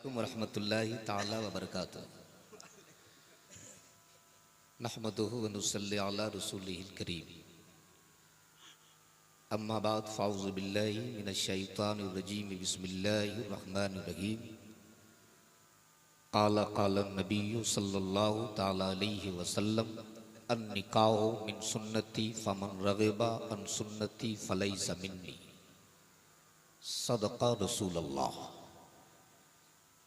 वरहमतुल्लाहि ताला व बरकातुहू। नहमदुहु व नुसल्ली अला रसूलिहिल करीम। अम्मा बाद फ़ाऊज़ु बिल्लाहि मिनश शैतानिर रजीम। बिस्मिल्लाहिर रहमानिर रहीम। क़ाला नबिय्यु सल्लल्लाहु तआला अलैहि वसल्लम अन्निकाहु मिन सुन्नती फमन रग़िबा अन सुन्नती फ़लैसा मिन्नी। सदक़ा रसूलुल्लाह।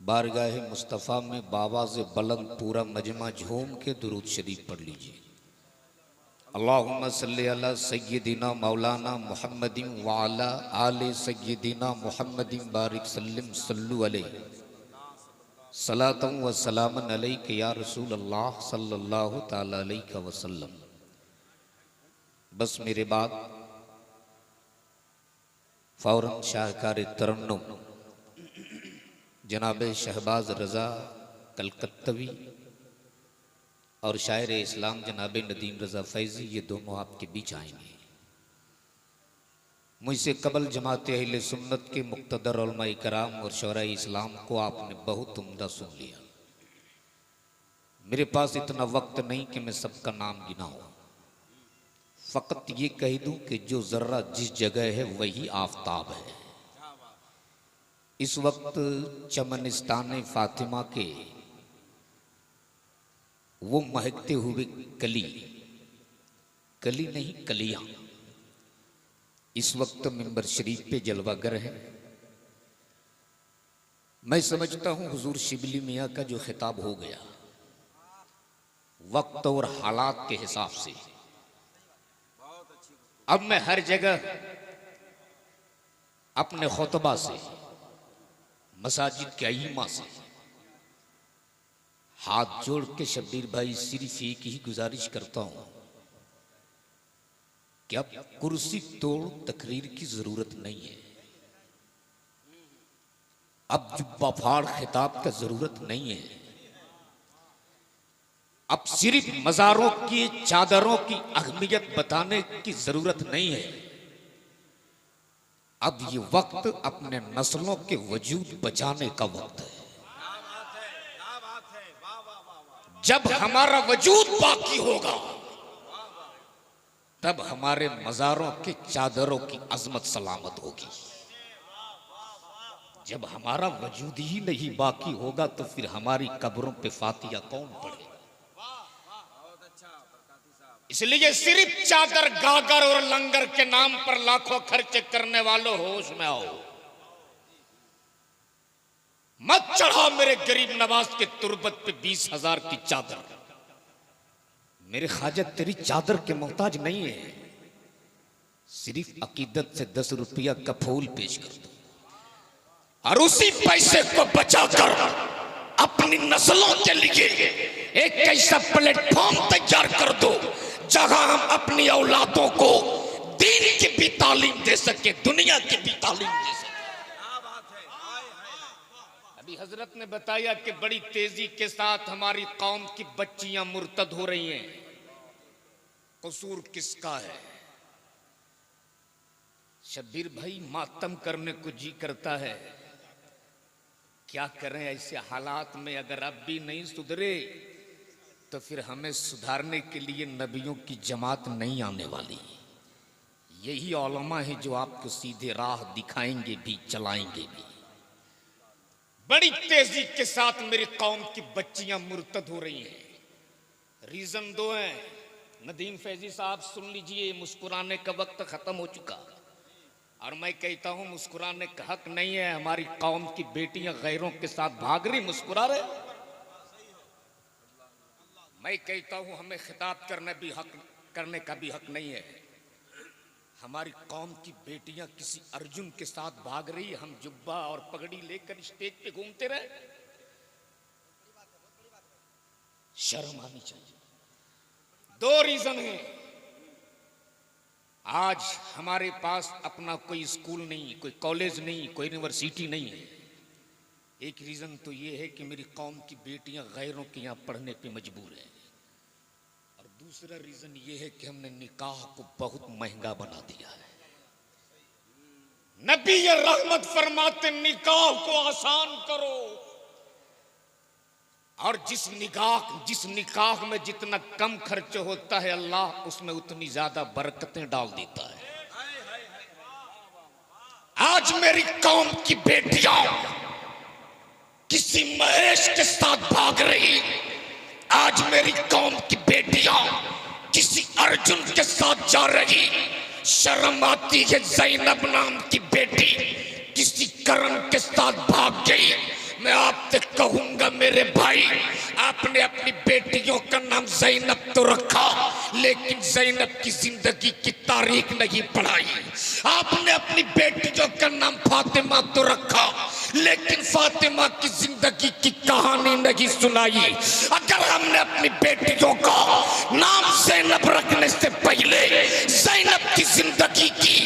बारगाह मुस्तफ़ा में बावाज़ बुलंद पूरा मजमा झूम के दुरूद शरीफ पढ़ लीजिए। अल्लाहुम्मा सल्ली अला सय्यिदिना मौलाना मुहम्मदिन व अला आले सय्यिदिना मुहम्मदिन बारिक सल्लिम सल्लु अलैहि सलातन व सलामन अलैका या रसूल अल्लाह सल्लल्लाहु तआला अलैहि वसल्लम। बस मेरे बाद फौरन शाहकार तरन्नुम जनाब शहबाज रज़ा कलकत्तवी और शायर इस्लाम जनाब नदीम रज़ा फैज़ी, ये दोनों आपके बीच आएंगे। मुझसे कबल जमात अहले सुन्नत के मुक़्तदर उलमाए कराम और शोराए इस्लाम को आपने बहुत उम्दा सुन लिया। मेरे पास इतना वक्त नहीं कि मैं सबका नाम गिनाऊं। फ़कत ये कह दूं कि जो ज़र्रा जिस जगह है वही आफताब है। इस वक्त चमनिस्तान फातिमा के वो महकते हुए कली नहीं कलियां इस वक्त मिंबर शरीफ पे जलवागर है। मैं समझता हूं हुजूर शिबली मियाँ का जो खिताब हो गया वक्त और हालात के हिसाब से, अब मैं हर जगह अपने खुतबा से मसाजिद के अइम्मा से हाथ जोड़ के शब्बीर भाई सिर्फ एक ही गुजारिश करता हूं कि अब कुर्सी तोड़ तकरीर की जरूरत नहीं है। अब जुब्बा फाड़ खिताब का जरूरत नहीं है। अब सिर्फ मज़ारों की चादरों की अहमियत बताने की जरूरत नहीं है। अब ये वक्त अपने नस्लों के वजूद बचाने का वक्त है। जब हमारा वजूद बाकी होगा तब हमारे मज़ारों के चादरों की अजमत सलामत होगी। जब हमारा वजूद ही नहीं बाकी होगा तो फिर हमारी कब्रों पे फातिहा कौन पढ़ेगा? इसलिए सिर्फ चादर गागर और लंगर के नाम पर लाखों खर्चे करने वालों होश में आओ। मत चढ़ाओ मेरे गरीब नवाज के तुरबत पे 20,000 की चादर। मेरे ख्वाजा तेरी चादर के मोहताज नहीं है। सिर्फ अकीदत से 10 रुपया का फूल पेश कर दो और उसी पैसे को बचाकर अपनी नस्लों के लिए एक ऐसा प्लेटफॉर्म तैयार कर दो जहां हम अपनी औलादों को दीन की भी तालीम दे सके, दुनिया की भी तालीम दे सके। अभी हजरत ने बताया कि बड़ी तेजी के साथ हमारी कौम की बच्चियां मुर्तद हो रही हैं। कसूर किसका है? शब्बीर भाई मातम करने को जी करता है। क्या करें ऐसे हालात में? अगर अब भी नहीं सुधरे तो फिर हमें सुधारने के लिए नबियों की जमात नहीं आने वाली। यही उलमा है जो आपको सीधे राह दिखाएंगे भी, चलाएंगे भी। बड़ी तेजी के साथ मेरी कौम की बच्चियां मुर्तद हो रही हैं। रीजन 2 हैं। नदीम फैजी साहब सुन लीजिए, मुस्कुराने का वक्त खत्म हो चुका और मैं कहता हूं मुस्कुराने का हक नहीं है। हमारी कौम की बेटियां गैरों के साथ भाग रही, मुस्कुरा रहे। मैं कहता हूं हमें खिताब करने का भी हक नहीं है। हमारी कौम की बेटियां किसी अर्जुन के साथ भाग रही, हम जुब्बा और पगड़ी लेकर स्टेज पे घूमते रहे। शर्म आनी चाहिए। 2 रीजन है। आज हमारे पास अपना कोई स्कूल नहीं, कोई कॉलेज नहीं, कोई यूनिवर्सिटी नहीं है। एक रीजन तो ये है कि मेरी कौम की बेटियां गैरों के यहां पढ़ने पे मजबूर है। और दूसरा रीजन ये है कि हमने निकाह को बहुत महंगा बना दिया है। नबी ये रहमत फरमाते निकाह को आसान करो, और जिस निकाह में जितना कम खर्च होता है अल्लाह उसमें उतनी ज्यादा बरकतें डाल देता है। आज मेरी कौम की बेटियां किसी महेश के साथ भाग रही, आज मेरी कौम की बेटियां किसी अर्जुन के साथ जा रही। शर्म आती है ज़ैनब नाम की बेटी किसी करण के साथ भाग गई। मैं आपसे कहूंगा मेरे भाई, आपने अपनी बेटियों का नाम ज़ैनब तो रखा लेकिन ज़ैनब की जिंदगी की तारीख नहीं पढ़ाई। आपने अपनी बेटियों का नाम फातिमा तो रखा लेकिन फातिमा की जिंदगी की कहानी नहीं सुनाई। अगर हमने अपनी बेटियों का नाम ज़ैनब रखने से पहले ज़ैनब की जिंदगी की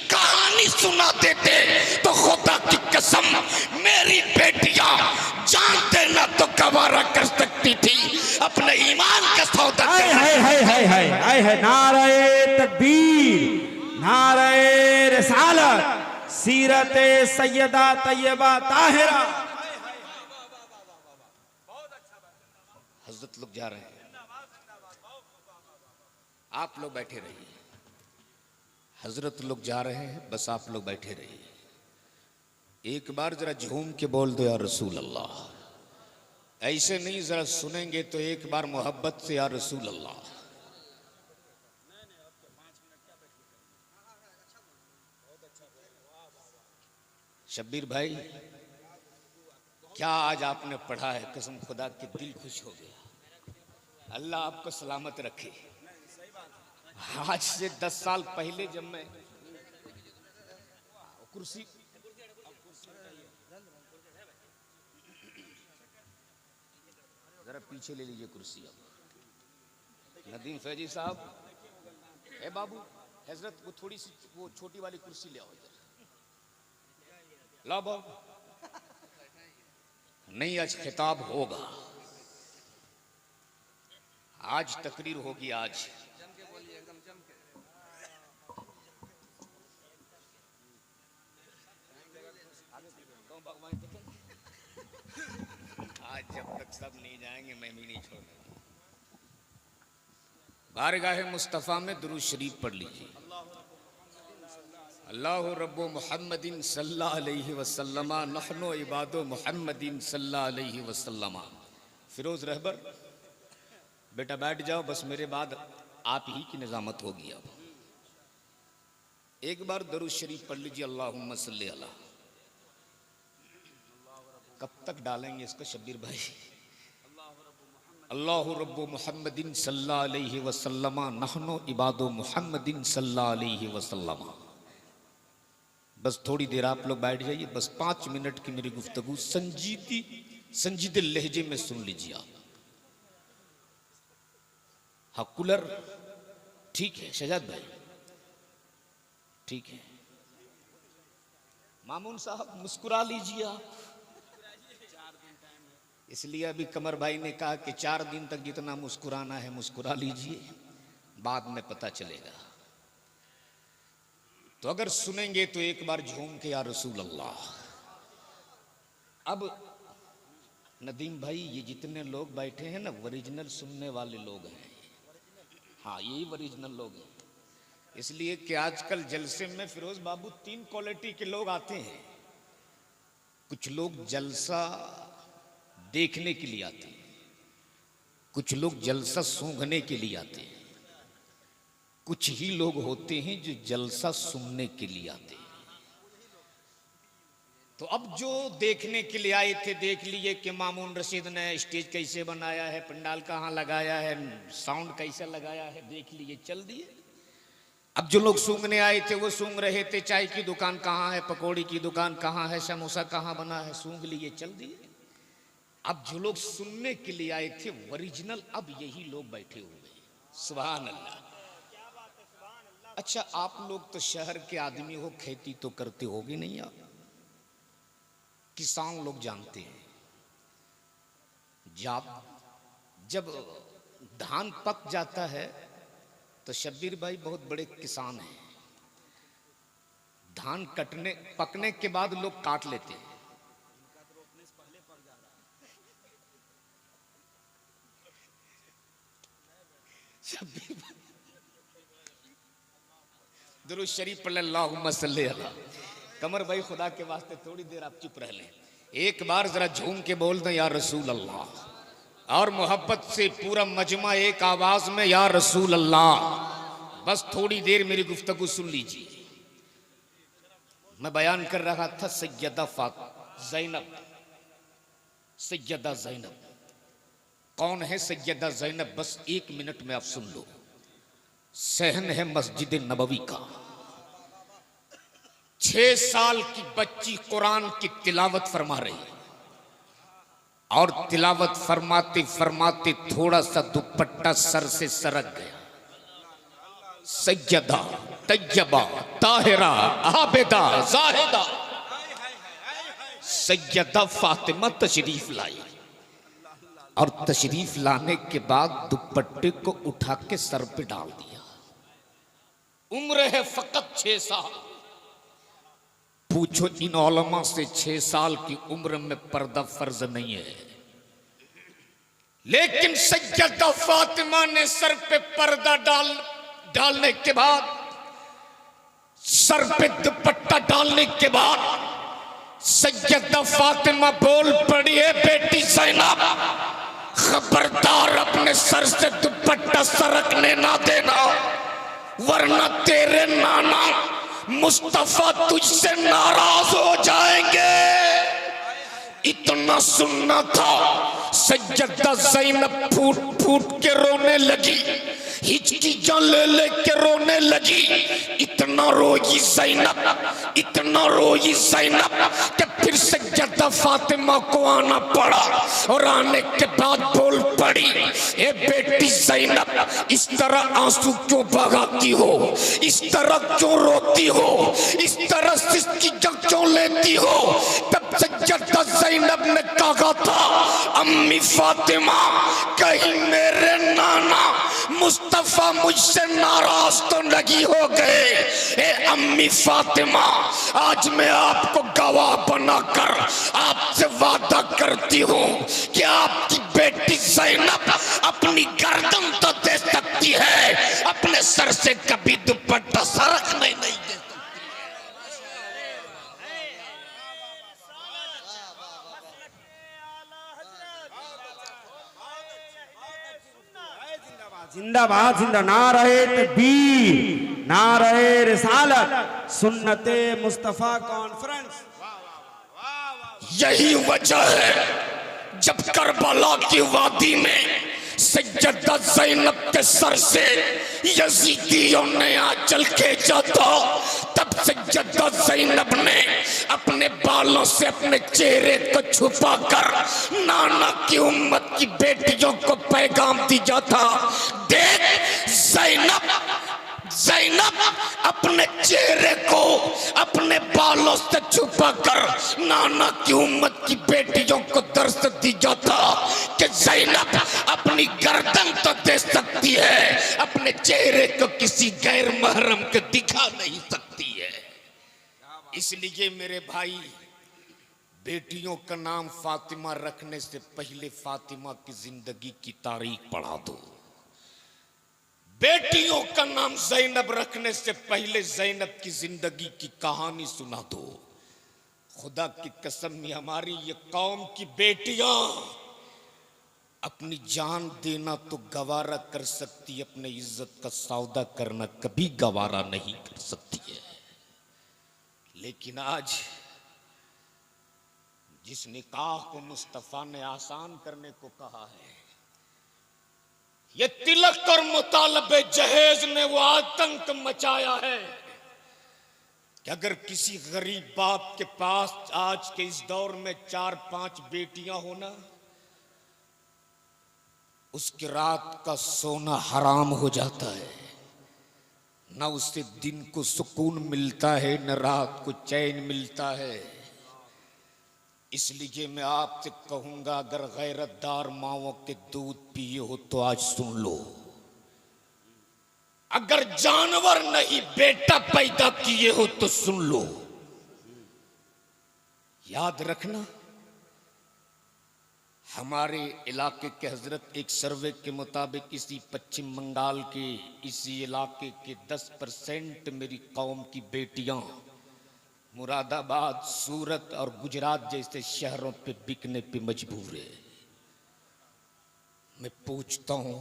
कहानी सुना देते तो खुदा की कसम मेरी बेटियां जान देना तो गवारा कर सकती थी, अपने ईमान का सौदा। है नारे तकबीर, नारे रिसालत, सीरते सैयदा तैयबा ताहिरा। हजरत लोग जा रहे हैं, आप लोग बैठे रहिए। हजरत लोग जा रहे हैं, बस आप लोग बैठे रहिए। एक बार जरा झूम के बोल दो या रसूल अल्लाह। ऐसे नहीं, जरा सुनेंगे तो एक बार मोहब्बत से या रसूल अल्लाह। शब्बीर भाई, क्या आज आपने पढ़ा है, कसम खुदा के दिल खुश हो गया। अल्लाह आपको सलामत रखे। आज से 10 साल पहले जब मैं कुर्सी जरा पीछे ले लीजिए कुर्सी। अब नदीम फैजी साहब, ए बाबू हजरत वो थोड़ी सी वो छोटी वाली कुर्सी ले आओ इधर। ला बाबू, नहीं आज खिताब होगा, आज तकरीर होगी। आज जब तक सब नहीं जाएंगे मैं भी नहीं छोड़ूंगा। बारगाह मुस्तफ़ा में दुरूद शरीफ पढ़ लीजिए। अल्लाह रब्बो मुहम्मदिन सल्लल्लाहु अलैहि वसल्लम नहनु इबादो मुहम्मदिन सल्लल्लाहु अलैहि वसल्लम। फिरोज रहबर बेटा बैठ जाओ, बस मेरे बाद आप ही की निजामत होगी। अब एक बार दुरूद शरीफ पढ़ लीजिए, अल्लाहुम्मा सल्ली अला। कब तक डालेंगे इसको शब्बीर भाई? अल्लाह रब्बु मुहम्मदिन सल्लल्लाहु अलैहि वसल्लम नहनु इबादो मुहम्मदिन सल्लल्लाहु अलैहि वसल्लम। बस थोड़ी देर आप लोग बैठ जाइए, बस 5 मिनट की मेरी गुफ्तगू संजीदे लहजे में सुन लीजिए आप। हाँ, कूलर ठीक है शहजाद भाई, ठीक है। मामून साहब मुस्कुरा लीजिए आप। इसलिए अभी कमर भाई ने कहा कि 4 दिन तक जितना मुस्कुराना है मुस्कुरा लीजिए, बाद में पता चलेगा। तो अगर सुनेंगे तो एक बार झूम के या रसूल अल्लाह। अब नदीम भाई, ये जितने लोग बैठे हैं ना, ओरिजिनल सुनने वाले लोग हैं। हाँ, यही ओरिजिनल लोग हैं। इसलिए कि आजकल जलसे में फिरोज बाबू 3 क्वालिटी के लोग आते हैं। कुछ लोग जलसा देखने के लिए आते हैं, कुछ लोग जलसा सूंघने के लिए आते हैं, कुछ ही लोग होते हैं जो जलसा सुनने के लिए आते हैं। तो अब जो देखने के लिए आए थे देख लिए कि मामून रशीद ने स्टेज कैसे बनाया है, पंडाल कहाँ लगाया है, साउंड कैसा लगाया है, देख लिए, चल दिए। अब जो लोग सूंघने आए थे वो सूंघ रहे थे, चाय की दुकान कहाँ है, पकौड़ी की दुकान कहाँ है, समोसा कहाँ बना है, सूंघ लिए, चल दिए। अब जो लोग सुनने के लिए आए थे ओरिजिनल, अब यही लोग बैठे हुए हैं। सुभान अल्लाह। अच्छा, आप लोग तो शहर के आदमी हो, खेती तो करते होगे नहीं आप? किसान लोग जानते हैं, जब धान पक जाता है तो शब्बीर भाई बहुत बड़े किसान हैं। धान पकने के बाद लोग काट लेते हैं। दुरूद शरीफ पढ़ अल्लाहुम्मा सल्ली अला। कमर भाई खुदा के वास्ते थोड़ी देर आप चुप रह लें, एक बार जरा झूम के बोल दें या रसूल अल्लाह, और मोहब्बत से पूरा मजमा एक आवाज में या रसूल अल्लाह। बस थोड़ी देर मेरी गुफ्तगू सुन लीजिए। मैं बयान कर रहा था सैयदा ज़ैनब। सैयदा ज़ैनब कौन है? सैयदा ज़ैनब बस 1 मिनट में आप सुन लो। सहन है मस्जिद नबवी का। 6 साल की बच्ची कुरान की तिलावत फरमा रही, और तिलावत फरमाते फरमाते थोड़ा सा दुपट्टा सर से सरक गया। सैयदा तैयबा ताहिरा आबिदा जाहिदा सैयदा फातिमा तशरीफ लाई, और तशरीफ लाने के बाद दुपट्टे को उठा के सर पे डाल दिया। उम्र है फकत 6 साल। पूछो इन उलमा से 6 साल की उम्र में पर्दा फर्ज नहीं है, लेकिन सैयदा फातिमा ने सर पे पर्दा डालने के बाद, सर पे दुपट्टा डालने के बाद सैयदा फातिमा बोल पड़ी है, बेटी ज़ैनब खबरदार अपने सर से दुपट्टा सरकने ना देना, वरना तेरे नाना मुस्तफा तुझसे नाराज हो जाएंगे। इतना सुनना था। सैयदा ज़ैनब फूट फूट के रोने लगी, हिचकिचां ले के रोने लगी। इतना रोई ज़ैनब, इतना रोई ज़ैनब कि फिर सैयदा फातिमा को आना पड़ा, और आने के बाद बोल पड़ी, ए बेटी ज़ैनब इस तरह आंसू क्यों बहाती हो, इस तरह क्यों रोती हो, इस तरह सिसकियां क्यों लेती हो। तब सैयदा ज़ैनब ने कहा था, अम्मी फातिमा कहीं मेरे नाना मुस्तफा मुझसे नाराज तो नहीं हो गए। ए अम्मी फातिमा आज मैं आपको गवाह बनाकर आपसे वादा करती हूँ कि आपकी बेटी ज़ैनब अपनी गर्दन तो दे सकती है, अपने सर से कभी दुपट्टा सरकने नहीं दे सकती। जिंदाबाद जिंदा नारे तकबीर, नारे रिसालत, सुन्नते मुस्तफा कॉन्फ्रेंस। यही वजह है जब करबला की वादी में सैयदा ज़ैनब के सर से यजीदियों ने आंचल खींचा था, तब सैयदा ज़ैनब ने अपने बालों से अपने चेहरे को छुपाकर नाना की उम्मत की बेटियों को पैगाम दिया था। देख ज़ैनब अपने चेहरे को अपने बालों से छुपाकर नाना की उम्मत की बेटियों को दर्श दिया था कि ज़ैनब अपनी गर्दन तो दे सकती है, अपने चेहरे को किसी गैर महरम को दिखा नहीं सकती है। इसलिए मेरे भाई, बेटियों का नाम फातिमा रखने से पहले फातिमा की जिंदगी की तारीख पढ़ा दो। बेटियों का नाम ज़ैनब रखने से पहले ज़ैनब की जिंदगी की कहानी सुना दो। खुदा की कसम, हमारी ये कौम की बेटियां अपनी जान देना तो गवारा कर सकती, अपने इज्जत का सौदा करना कभी गवारा नहीं कर सकती है। लेकिन आज जिस निकाह को मुस्तफा ने आसान करने को कहा है, ये तिलक और मुतालबे जहेज ने वो आतंक मचाया है कि अगर किसी गरीब बाप के पास आज के इस दौर में 4-5 बेटियां होना, उसकी रात का सोना हराम हो जाता है। न उससे दिन को सुकून मिलता है, न रात को चैन मिलता है। इसलिए मैं आपसे कहूंगा, अगर गैरतदार माओं के दूध पिए हो तो आज सुन लो। अगर जानवर नहीं बेटा पैदा किए हो तो सुन लो। याद रखना, हमारे इलाके के हजरत एक सर्वे के मुताबिक इसी पश्चिम बंगाल के इसी इलाके के 10% मेरी कौम की बेटियां मुरादाबाद, सूरत और गुजरात जैसे शहरों पे बिकने पे मजबूर है। मैं पूछता हूं,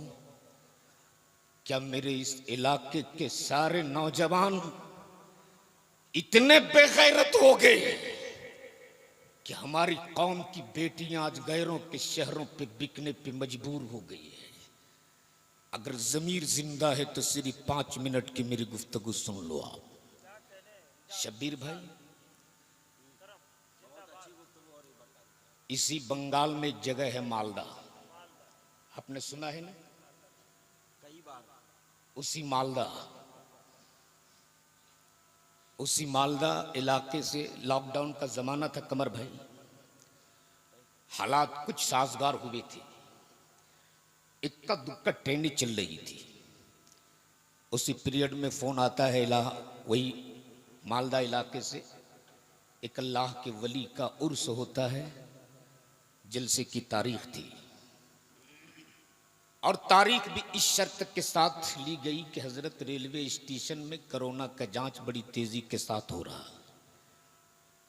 क्या मेरे इस इलाके के सारे नौजवान इतने बेगैरत हो गए कि हमारी कौम की बेटियां आज गैरों के शहरों पे बिकने पे मजबूर हो गई है? अगर जमीर जिंदा है तो सिर्फ 5 मिनट की मेरी गुफ्तगू सुन लो आप। शब्बीर भाई, इसी बंगाल में एक जगह है मालदा, आपने सुना है ना? कई बार। उसी मालदा इलाके से लॉकडाउन का जमाना था कमर भाई, हालात कुछ साजगार हुए थे, इक्का दुक्का ट्रेनें चल रही थी। उसी पीरियड में फोन आता है वही मालदा इलाके से, एक अल्लाह के वली का उर्स होता है, जलसे की तारीख थी और तारीख भी इस शर्त के साथ ली गई कि हजरत रेलवे स्टेशन में कोरोना का जांच बड़ी तेजी के साथ हो रहा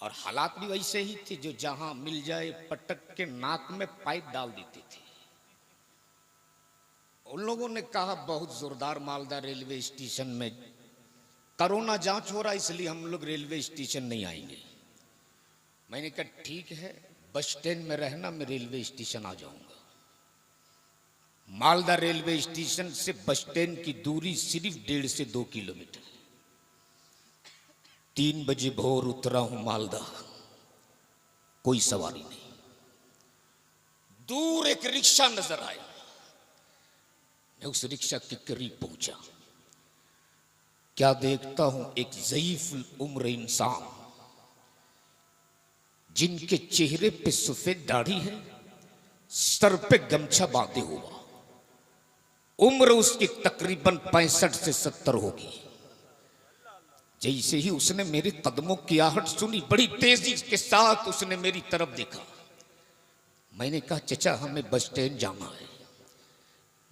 और हालात भी वैसे ही थे, जो जहां मिल जाए पटक के नाक में पाइप डाल देते थे। उन लोगों ने कहा बहुत जोरदार मालदा रेलवे स्टेशन में कोरोना जांच हो रहा, इसलिए हम लोग रेलवे स्टेशन नहीं आएंगे। मैंने कहा ठीक है, बस स्टैंड में रहना, मैं रेलवे स्टेशन आ जाऊंगा। मालदा रेलवे स्टेशन से बस स्टैंड की दूरी सिर्फ 1.5 से 2 किलोमीटर। 3 बजे भोर उतरा हूं मालदा, कोई सवारी नहीं। दूर एक रिक्शा नजर आया, मैं उस रिक्शा के करीब पहुंचा। क्या देखता हूं, एक ज़ईफ उम्र इंसान जिनके चेहरे पे सफेद दाढ़ी है, सर पे गमछा बांधे हुआ, उम्र उसकी तकरीबन 65 से 70 होगी। जैसे ही उसने मेरे कदमों की आहट सुनी, बड़ी तेजी के साथ उसने मेरी तरफ देखा। मैंने कहा चचा, हमें बस स्टैंड जाना है।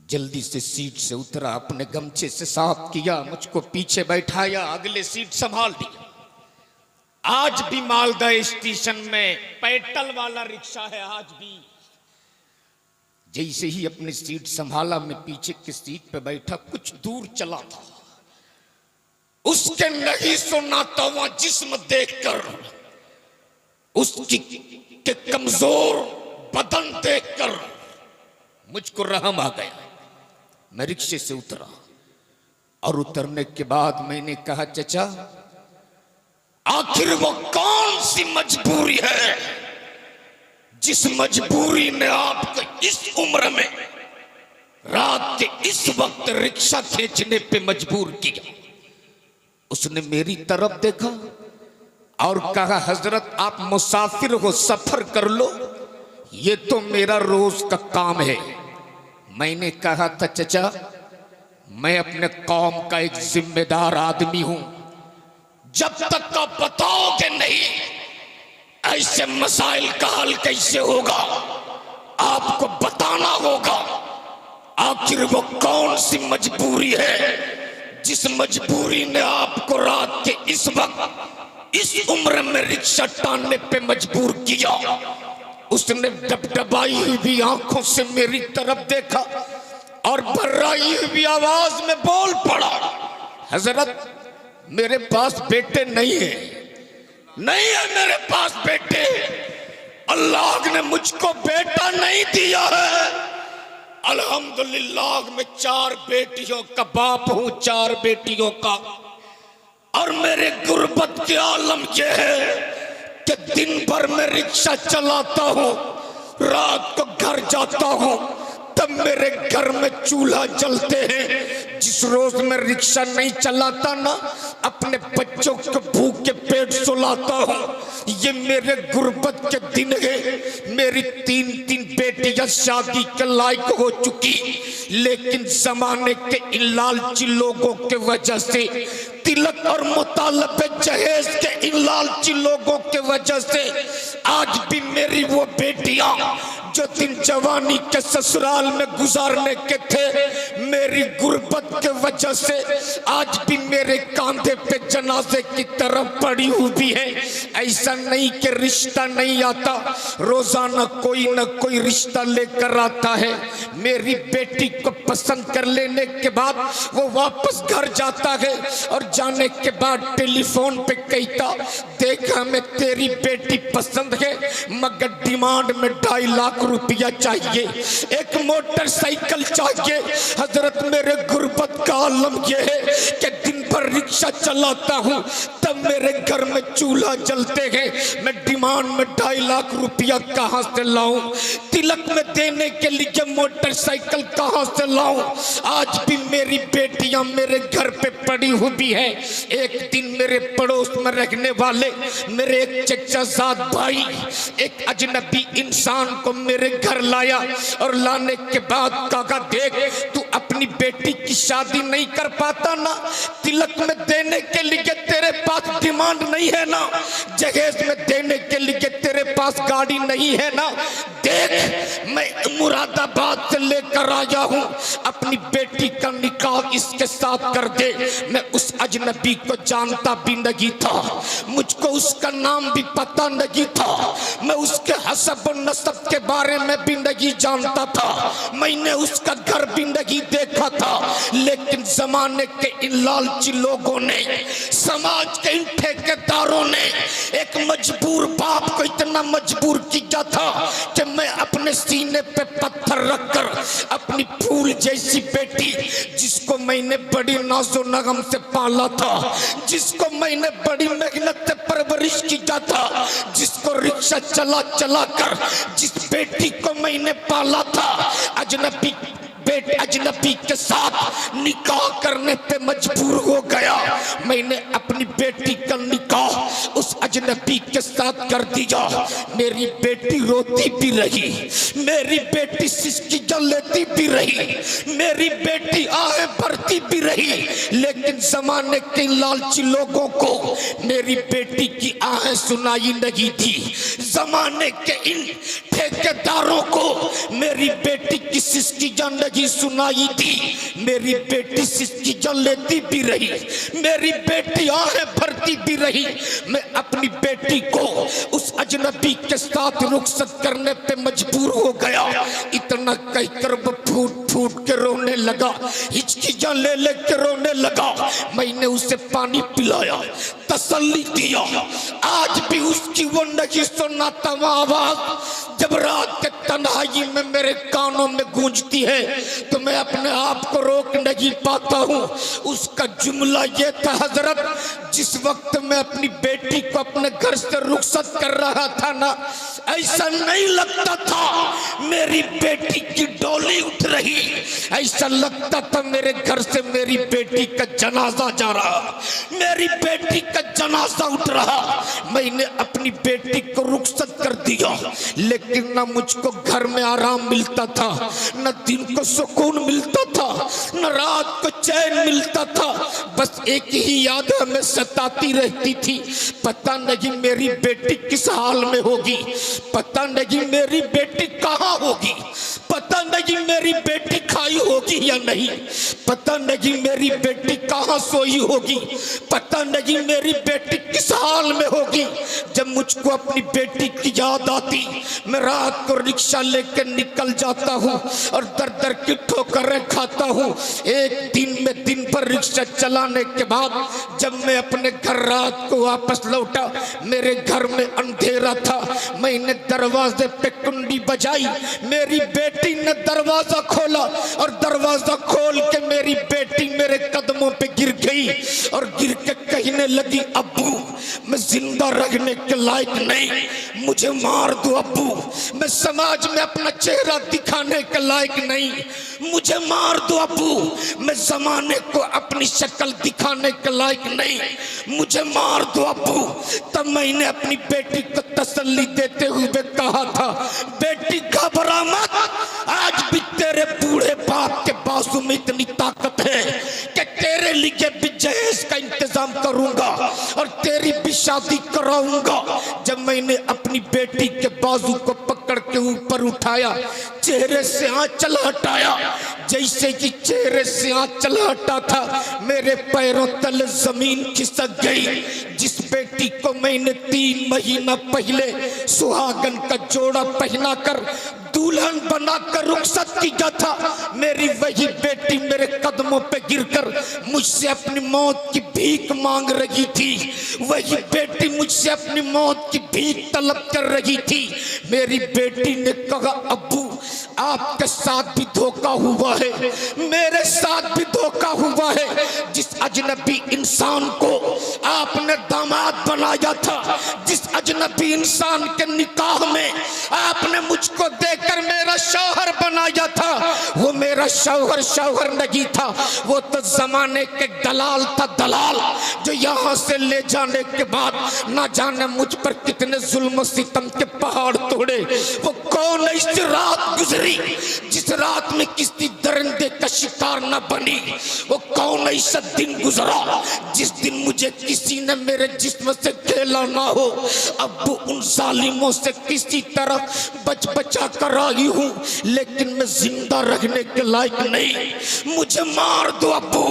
जल्दी से सीट से उतरा, अपने गमछे से साफ किया, मुझको पीछे बैठाया, अगले सीट संभाल दी। आज भी मालदा स्टेशन में पेट्रोल वाला रिक्शा है, आज भी। जैसे ही अपनी सीट संभाला, मैं पीछे की सीट पे बैठा, कुछ दूर चला था, उसके नहीं सुना तो वह जिस्म देखकर, उसकी के कमजोर बदन देखकर मुझको रहम आ गया। मैं रिक्शे से उतरा और उतरने के बाद मैंने कहा चचा, आखिर वो कौन सी मजबूरी है जिस मजबूरी ने आपको इस उम्र में रात के इस वक्त रिक्शा खींचने पे मजबूर किया? उसने मेरी तरफ देखा और कहा हजरत आप मुसाफिर हो, सफर कर लो, ये तो मेरा रोज का काम है। मैंने कहा था चचा, मैं अपने कौम का एक जिम्मेदार आदमी हूं, जब तक आप बताओगे नहीं ऐसे मसाइल का हल कैसे होगा, आपको बताना होगा। आखिर वो कौन सी मजबूरी है जिस मजबूरी ने आपको रात के इस वक्त इस उम्र में रिक्शा टानने पे मजबूर किया? उसने डबडबाई हुई आंखों से मेरी तरफ देखा और बर्राई हुई आवाज में बोल पड़ा, हजरत मेरे पास बेटे नहीं है, नहीं है मेरे पास बेटे। अल्लाह ने मुझको बेटा नहीं दिया है। अल्हम्दुलिल्लाह मैं 4 बेटियों का बाप हूं, 4 बेटियों का। और मेरे गुर्बत के आलम ये है कि दिन भर मैं रिक्शा चलाता हूं, रात को घर जाता हूं, तब मेरे घर में चूल्हा जलते हैं। जिस रोज मैं रिक्शा नहीं चलाता ना, अपने बच्चों को भूख के पेट सुलाता हूँ। ये मेरे गुर्बत के दिन है। मेरी 3 बेटियां शादी के लायक हो चुकी, लेकिन जमाने के इन लालची लोगों के वजह से, तिलक और मुतालबे जहेज के इन लालची लोगों के वजह से आज भी मेरी वो बेटियां जो दिन जवानी के ससुराल में गुजारने के थे, मेरी गुर्बत के वजह से आज भी मेरे कांधे पे जनाजे की तरफ पड़ी हुई है। ऐसा नहीं कि रिश्ता नहीं आता, रोजाना कोई न कोई रिश्ता लेकर आता है। मेरी बेटी को पसंद कर लेने के बाद वो वापस घर जाता है और जाने के बाद टेलीफोन पे कहता, देख हमें तेरी बेटी पसंद है मगर डिमांड में 2.5 लाख रुपया चाहिए, एक मोटरसाइकिल चाहिए। हजरत मेरे गुर्बत का आलम यह है कि दिन भर रिक्शा चलाता हूँ तब मेरे घर में चूल्हा जलते हैं, मैं डिमांड में 2.5 लाख रुपया कहाँ से लाऊं? तिलक में देने के लिए मोटरसाइकिल कहाँ से लाऊं? आज भी मेरी बेटियां मेरे घर पे पड़ी हुई है। एक दिन मेरे पड़ोस में रहने वाले मेरे एक चचाजाद भाई एक अजनबी इंसान को मेरे घर लाया और लाने के बाद कहा, देख तू अपनी बेटी की शादी नहीं कर पाता ना, तिलक में देने के लिए तेरे पास डिमांड नहीं है ना, जहेज में देने के लिए तेरे पास गाड़ी नहीं है ना, देख मैं मुरादाबाद से लेकर आया हूँ, अपनी बेटी का निकाह इसके साथ कर दे। मैं उस अजनबी को जानता भी नहीं था, मुझको उसका नाम भी पता नहीं था, मैं उसके हसब और नसब के बारे में भी नहीं जानता था, मैंने उसका घर भी नहीं देखा था। लेकिन जमाने के इन लालची लोगों ने, समाज के इन ठेकेदारों ने एक मजबूर बाप को इतना मजबूर किया था कि मैं अपने सीने पे पत्थर रखकर अपनी फूल जैसी बेटी, जिसको मैंने बड़ी नाज़ो नगम से पाला था, जिसको मैंने बड़ी मेहनत से परवरिश किया था, जिसको रिक्शा चला चला कर जिस बेटी को मैंने पाला था, अजनबी के साथ निकाह करने पे मजबूर हो गया। मैंने अपनी बेटी का निकाह उस अजनबी के साथ कर दिया। मेरी बेटी रोती भी रही, मेरी बेटी सिसकियां लेती भी रही, मेरी बेटी आहें भरती भी रही, लेकिन जमाने के लालची लोगों को मेरी बेटी की आहें सुनाई नहीं थी। जमाने के इन ठेकेदारों को मेरी बेटी की सिसकियां नहीं सुनाई थी। मेरी बेटी सिसकियां लेती भी रही, मेरी बेटी आहें भरती भी रही। मैं अपनी बेटी को उस अजनबी के साथ रुखसत करने पे मजबूर हो गया। इतना कहकर वो फूट फूट के रोने लगा, हिचकियां ले ले के रोने लगा। मैंने उसे पानी पिलाया, तसल्ली दिया। आज भी उसकी वो नहीं सुनाता आवाज जब रात के तन्हाई में मेरे कानों में गूंजती है तो मैं अपने आप को रोक नहीं पाता हूँ। उसका जुमला ये था, हजरत जिस वक्त मैं अपनी बेटी को अपने घर से रुखसत कर रहा था ना, ऐसा नहीं लगता था मेरी बेटी की डोली उठ रही, ऐसा लगता था मेरे घर से मेरी बेटी का जनाजा जा रहा, मेरी बेटी का जनाजा उठ रहा। मैंने अपनी बेटी को रुखसत कर दिया, लेकिन न मुझको घर में आराम मिलता था, न दिन को सुकून मिलता था, न रात को चैन मिलता था। बस एक ही याद हमें सताती रहती थी, पता नहीं मेरी बेटी किस हाल में होगी, पता नहीं मेरी बेटी कहाँ होगी, पता नहीं मेरी बेटी खाई होगी या नहीं, पता नहीं मेरी बेटी कहाँ सोई होगी, पता नहीं मेरी बेटी किस हाल में होगी। जब मुझको अपनी बेटी की याद आती, मैं रात को रिक्शा लेकर निकल जाता हूँ और दर दर की ठोकरें खाता हूँ। एक दिन में दिन भर रिक्शा चलाने के बाद जब मैं अपने घर रात को वापस लौटा, मेरे घर में अंधेरा था। मैंने दरवाजे पे कुंडी बजाई, मेरी बेटी ने दरवाजा खोला और दरवाजा खोल के मेरी बेटी मेरे कदमों पे गिर गई और गिर के कहने लगी, अब्बू मैं जिंदा रहने के लायक नहीं, मुझे मार दो अब्बू, मैं समाज में अपना चेहरा दिखाने के लायक नहीं, मुझे मार दो अब्बू, मैं जमाने को अपनी शक्ल दिखाने के लायक नहीं, मुझे मार दो अब्बू। तब मैंने अपनी बेटी को तसल्ली देते हुए कहा था, बेटी घबरा मत, आज भी तेरे बूढ़े बाप के बाजू में इतनी ताकत है कि तेरे लिए भी जहेज का इंतजाम इंतजाम करूंगा और तेरी भी शादी कराऊंगा। जब मैंने अपनी बेटी के बाजू को पकड़ के ऊपर उठाया, चेहरे से आंचल हटाया, जैसे कि चेहरे से आंचल हटा था मेरे पैरों तले जमीन खिसक गई। जिस बेटी को मैंने 3 महीना पहले सुहागन का जोड़ा पहनाकर दुल्हन बनाकर रुखसत किया था, मेरी वही बेटी मेरे कदमों पे गिरकर मुझसे अपनी मौत की भीख मांग रही थी। वही बेटी मुझसे अपनी मौत की भीख तलब कर रही थी। मेरी बेटी ने कहा, अब्बू आपके साथ भी धोखा हुआ है, मेरे साथ भी धोखा हुआ है। जिस अजनबी इंसान को आपने दामाद बनाया था, जिस अजनबी इंसान के निकाह में आपने मुझको देकर मेरा शौहर बनाया था, वो मेरा शौहर नहीं था, वो तो जमाने के दलाल था, दलाल, जो यहाँ से ले जाने के बाद ना जाने मुझ पर कितने जुल्म सितम के पहाड़ तोड़े। वो कौन ऐसी रात गुजरी जिस रात में किसी दरिंदे का शिकार न बनी? वो कौन ऐसा दिन गुजरा जिस दिन मुझे किसी ने मेरे जिस्म से खेला ना हो? अब उन जालिमों से किसी तरह बचा कर आई हूँ, लेकिन मैं जिंदा रहने के लायक नहीं। मुझे मार दो अब्बू,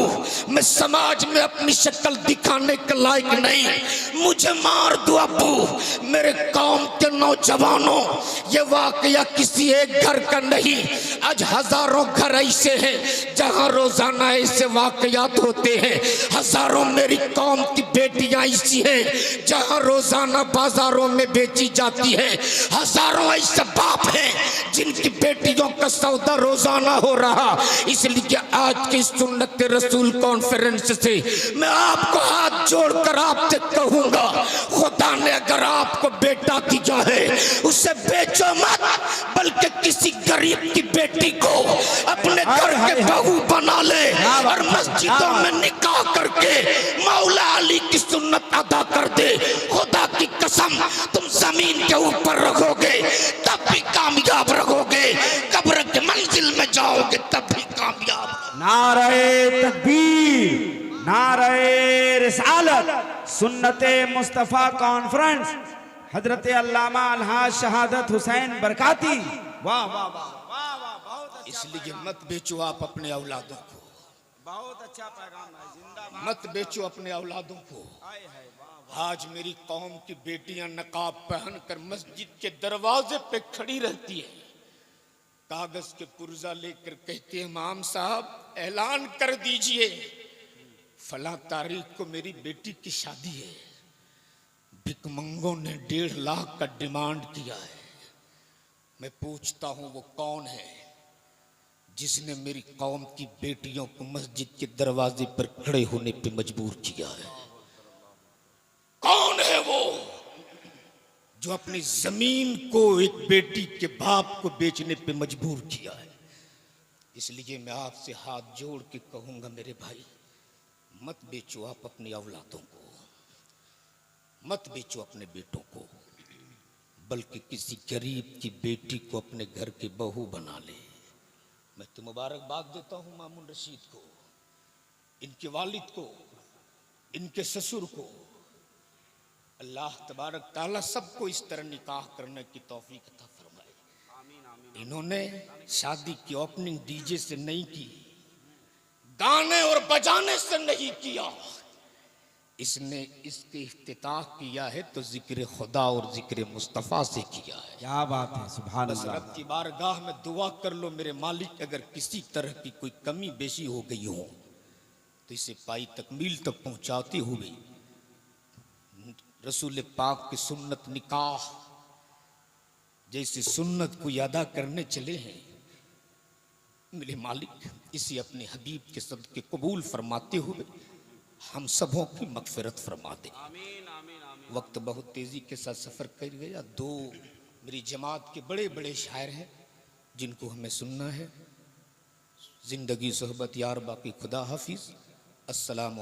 मैं समाज में अपनी शक्ल दिखाने के लायक नहीं। मुझे मार दो अब्बू। मेरे कौम के नौजवानों, ये वाकया किसी एक घर का नहीं, आज हजारों घर ऐसे हैं जहां रोजाना ऐसे वाकयात होते हैं। हजारों मेरी कौम की बेटियां ऐसी हैं जहां रोजाना बाजारों में बेची जाती है। हजारों ऐसे बाप हैं जिनकी बेटियों का सौदा रोजाना हो रहा। इसलिए आज की सुन्नत रसूल कॉन्फ्रेंस से मैं आपको हाथ जोड़कर आपसे कहूंगा, खुदा ने अगर आपको बेटा दिया है उसे बेचो मत, बल्कि किसी गरीब की बेटी को अपने घर के बहू बना ले और मस्जिदों में निकाह करके मौला अली की सुन्नत अदा कर दे। खुदा की कसम, तुम जमीन के ऊपर रखोगे तब भी कामयाब रहोगे, कब्र के मंजिल में जाओगे तब भी कामयाब। नारे तकबीर, नारे रिसालत, सुन्नते मुस्तफा कॉन्फ्रेंस, हजरत अल्लामा अलहाज शहादत हुसैन बरकाती। वाह वाह वाह वाह वाह, बहुत इसलिए मत बेचो आप अपने औलादों को, बहुत अच्छा पैगाम है। जिंदाबाद। मत बेचो अपने औलादों को। आज मेरी कौम की बेटियां नकाब पहनकर मस्जिद के दरवाजे पे खड़ी रहती है, कागज के पुर्जा लेकर कहते हैं, इमाम साहब ऐलान कर दीजिए फला तारीख को मेरी बेटी की शादी है। भिकमंगों ने 1.5 लाख का डिमांड किया है। मैं पूछता हूं वो कौन है जिसने मेरी कौम की बेटियों को मस्जिद के दरवाजे पर खड़े होने पे मजबूर किया है? कौन है वो जो अपनी जमीन को एक बेटी के बाप को बेचने पे मजबूर किया है? इसलिए मैं आपसे हाथ जोड़ के कहूंगा, मेरे भाई, मत बेचो आप अपनी औलादों को, मत बेचो अपने बेटों को, बल्कि किसी गरीब की बेटी को अपने घर की बहू बना ले। मैं तो मुबारकबाद देता हूं मामून रशीद को, इनके वालिद को, इनके ससुर को। अल्लाह तबारक ताला सबको इस तरह निकाह करने की तौफीक अता फरमाए। इन्होंने शादी की ओपनिंग डीजे से नहीं की, गाने और बजाने से नहीं किया, इसने इसके इफ्तिताह किया है तो जिक्र खुदा और जिक्र मुस्तफ़ा से किया है। क्या बात है, सुभान बस अल्लाह। रब की बारगाह में दुआ कर लो, मेरे मालिक, अगर किसी तरह की कोई कमी बेशी हो गई हो तो इसे पाई तकमील तक पहुंचाते हुए रसूल पाक की सुन्नत निकाह जैसी सुन्नत को अदा करने चले हैं, मेरे मालिक इसे अपने हबीब के सदके कबूल फरमाते हुए हम सबों की मगफिरत फरमा दे। वक्त बहुत तेजी के साथ सफर कर गया। 2 मेरी जमात के बड़े बड़े शायर हैं जिनको हमें सुनना है। जिंदगी सोहबत यार बाकी, खुदा हाफिज। अस्सलाम।